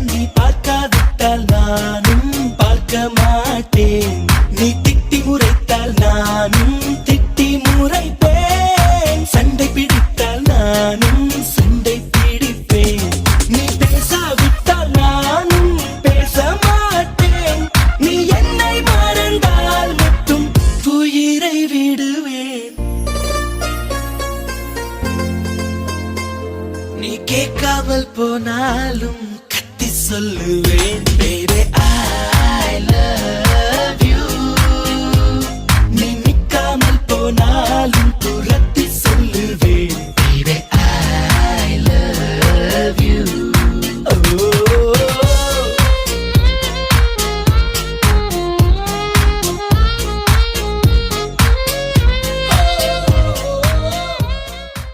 நீ பார்க்காவிட்டால் நானும் பார்க்க மாட்டேன். நீ திட்டி முறைத்தால் நானும் திட்டி முறைப்பேன். சண்டை பிடித்தால் நானும் சண்டை பிடிப்பேன். நீ பேசாவிட்டால் நானும் பேச மாட்டேன். நீ என்னை மறந்தால் மட்டும் உயிரை விடுவேன். நீ கேட்காமல் போனாலும் கத்தி சொல்லுவேன் பேரே.